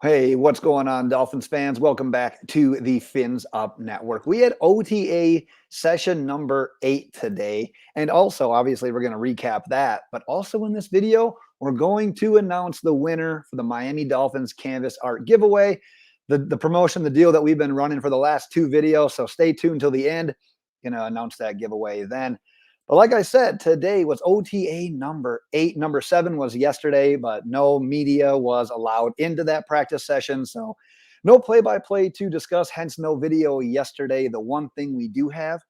Hey, what's going on, Dolphins fans? Welcome back to the Fins Up Network. We had OTA session number 8 today. And also, obviously, we're going to recap that. But also in this video, we're going to announce the winner for the Miami Dolphins Canvas Art giveaway, the promotion, the deal that we've been running for the last 2 videos. So stay tuned till the end. Going to announce that giveaway then. But like I said, today was OTA number 8. Number 7 was yesterday, but no media was allowed into that practice session. So no play-by-play to discuss, hence no video yesterday. The one thing we do have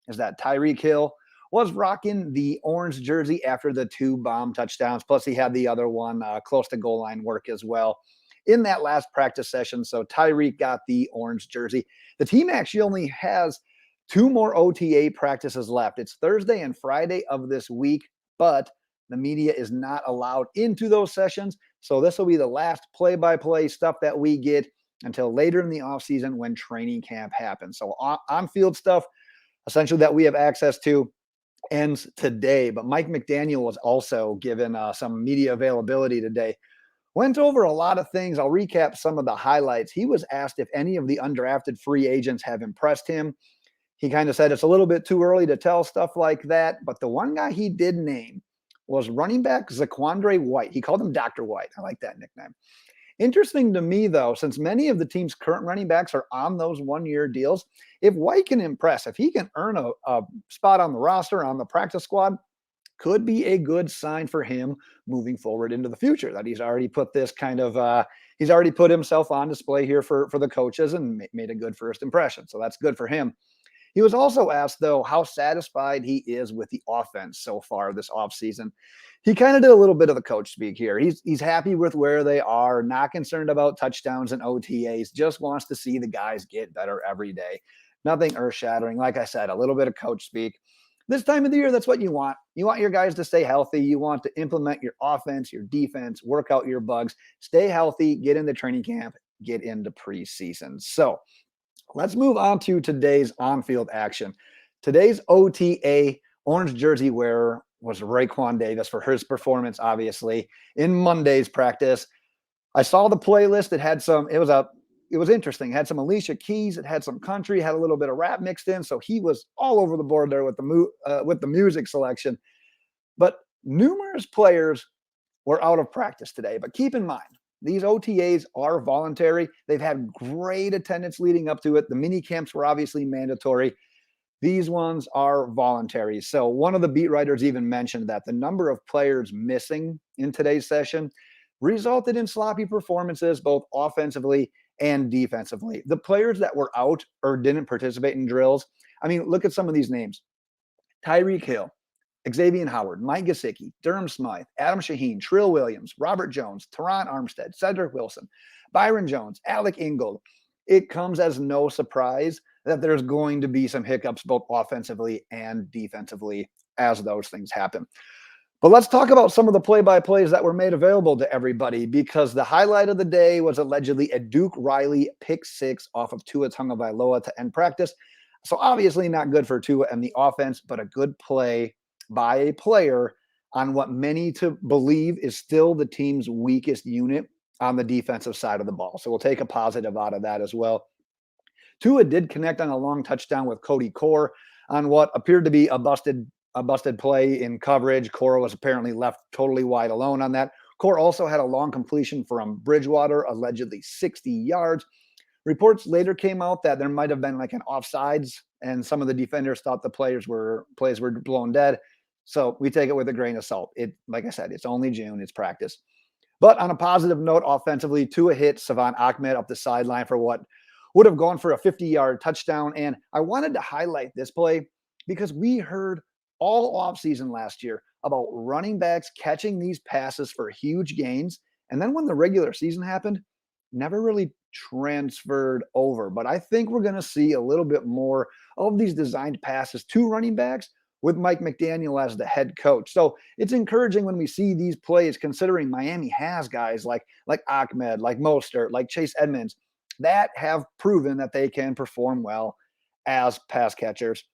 is that Tyreek Hill was rocking the orange jersey after the 2 bomb touchdowns. Plus, he had the other one close to goal line work as well in that last practice session. So Tyreek got the orange jersey. The team actually only has 2 more OTA practices left. It's Thursday and Friday of this week, but the media is not allowed into those sessions. So this will be the last play-by-play stuff that we get until later in the offseason when training camp happens. So on-field stuff, essentially, that we have access to ends today. But Mike McDaniel was also given some media availability today. Went over a lot of things. I'll recap some of the highlights. He was asked if any of the undrafted free agents have impressed him. He kind of said it's a little bit too early to tell stuff like that. But the one guy he did name was running back Zaquandre White. He called him Dr. White. I like that nickname. Interesting to me, though, since many of the team's current running backs are on those 1-year deals, if White can impress, if he can earn a spot on the roster, on the practice squad, could be a good sign for him moving forward into the future, that he's already put this kind of he's already put himself on display here for the coaches and made a good first impression. So that's good for him. He was also asked, though, how satisfied he is with the offense so far this offseason. He kind of did a little bit of the coach speak here. He's happy with where they are, not concerned about touchdowns and OTAs, just wants to see the guys get better every day. Nothing earth-shattering. Like I said, a little bit of coach speak. This time of the year, that's what you want. You want your guys to stay healthy. You want to implement your offense, your defense, work out your bugs, stay healthy, get into training camp, get into preseason. So let's move on to today's on-field action. Today's OTA orange jersey wearer was Raekwon Davis for his performance, obviously, in Monday's practice. I saw the playlist. It was interesting. It had some Alicia Keys. It had some country, had a little bit of rap mixed in. So he was all over the board there with the music selection. But numerous players were out of practice today. But keep in mind, these OTAs are voluntary. They've had great attendance leading up to it. The mini camps were obviously mandatory. These ones are voluntary. So one of the beat writers even mentioned that the number of players missing in today's session resulted in sloppy performances, both offensively and defensively. The players that were out or didn't participate in drills, I mean, look at some of these names. Tyreek Hill, Xavien Howard, Mike Gesicki, Durham Smythe, Adam Shaheen, Trill Williams, Robert Jones, Terron Armstead, Cedric Wilson, Byron Jones, Alec Ingold. It comes as no surprise that there's going to be some hiccups both offensively and defensively as those things happen. But let's talk about some of the play-by-plays that were made available to everybody, because the highlight of the day was allegedly a Duke Riley pick 6 off of Tua Tagovailoa to end practice. So obviously not good for Tua and the offense, but a good play by a player on what many to believe is still the team's weakest unit on the defensive side of the ball. So we'll take a positive out of that as well. Tua did connect on a long touchdown with Cody Core on what appeared to be a busted play in coverage. Core was apparently left totally wide alone on that. Core also had a long completion from Bridgewater, allegedly 60 yards. Reports later came out that there might have been like an offsides, and some of the defenders thought the plays were blown dead. So we take it with a grain of salt. Like I said, it's only June, it's practice. But on a positive note, offensively, Tua hit Salvon Ahmed up the sideline for what would have gone for a 50-yard touchdown. And I wanted to highlight this play because we heard all offseason last year about running backs catching these passes for huge gains. And then when the regular season happened, never really transferred over. But I think we're going to see a little bit more of these designed passes to running backs with Mike McDaniel as the head coach. So it's encouraging when we see these plays, considering Miami has guys like Ahmed, like Mostert, like Chase Edmonds, that have proven that they can perform well as pass catchers.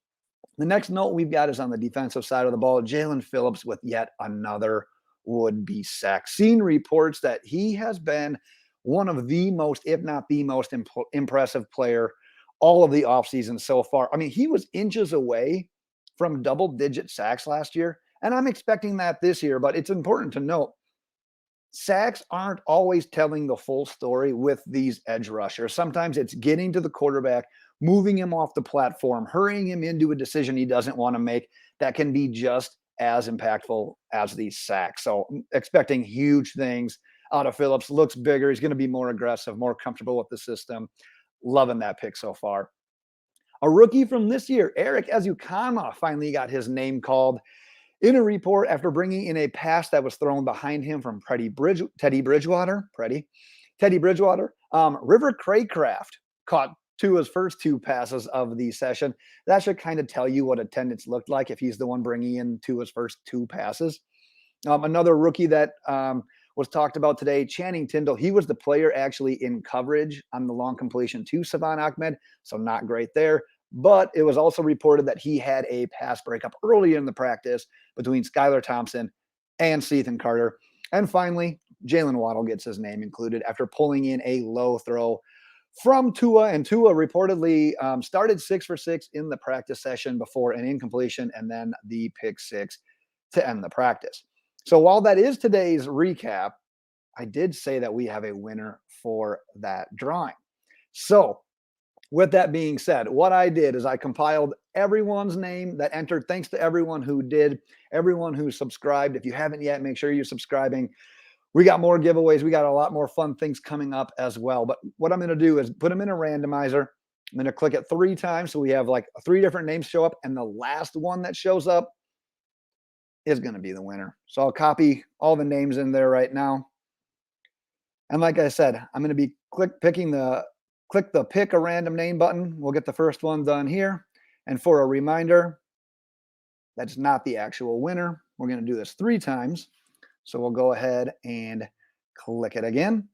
The next note we've got is on the defensive side of the ball. Jaelan Phillips with yet another would-be sack. Seen reports that he has been one of the most, if not the most impressive player all of the offseason so far. I mean, he was inches away from double-digit sacks last year, and I'm expecting that this year, but it's important to note sacks aren't always telling the full story with these edge rushers. Sometimes it's getting to the quarterback, moving him off the platform, hurrying him into a decision he doesn't want to make that can be just as impactful as these sacks. So expecting huge things out of Phillips. Looks bigger. He's going to be more aggressive, more comfortable with the system. Loving that pick so far. A rookie from this year, Eric Ezukanma, finally got his name called in a report after bringing in a pass that was thrown behind him from Teddy Bridgewater. River Craycraft caught Tua's first two passes of the session. That should kind of tell you what attendance looked like if he's the one bringing in Tua's first two passes. Another rookie that was talked about today, Channing Tindall. He was the player actually in coverage on the long completion to Salvon Ahmed, so not great there. But it was also reported that he had a pass breakup early in the practice between Skylar Thompson and Ethan Carter. And finally, Jaylen Waddle gets his name included after pulling in a low throw from Tua. And Tua reportedly started 6 for 6 in the practice session before an incompletion and then the pick 6 to end the practice. So while that is today's recap, I did say that we have a winner for that drawing. So with that being said, what I did is I compiled everyone's name that entered. Thanks to everyone who did, everyone who subscribed. If you haven't yet, make sure you're subscribing. We got more giveaways. We got a lot more fun things coming up as well. But what I'm going to do is put them in a randomizer. I'm going to click it 3 times. So we have like 3 different names show up. And the last one that shows up is going to be the winner. So I'll copy all the names in there right now. And like I said, I'm going to be click the pick a random name button. We'll get the first one done here. And for a reminder, that's not the actual winner. We're going to do this 3 times. So we'll go ahead and click it again.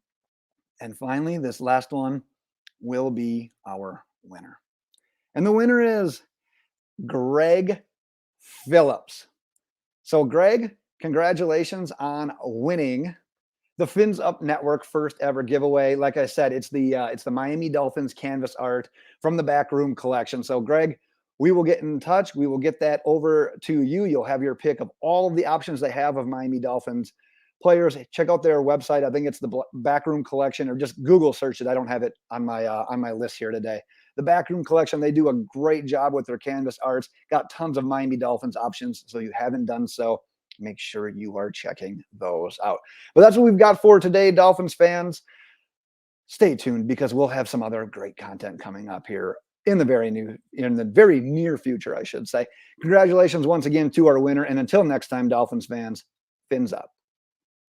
And finally, this last one will be our winner. And the winner is Greg Phillips. So Greg, congratulations on winning the Fins Up Network first ever giveaway. Like I said, it's the Miami Dolphins canvas art from the Backroom collection. So Greg, we will get in touch. We will get that over to you. You'll have your pick of all of the options they have of Miami Dolphins players. Check out their website. I think it's the Backroom collection, or just Google search it. I don't have it on my list here today. The Backroom collection, they do a great job with their canvas arts. Got tons of Miami Dolphins options. So you haven't done so, make sure you are checking those out. But that's what we've got for today, Dolphins fans. Stay tuned because we'll have some other great content coming up here in the very near future, I should say. Congratulations once again to our winner. And until next time, Dolphins fans, fins up.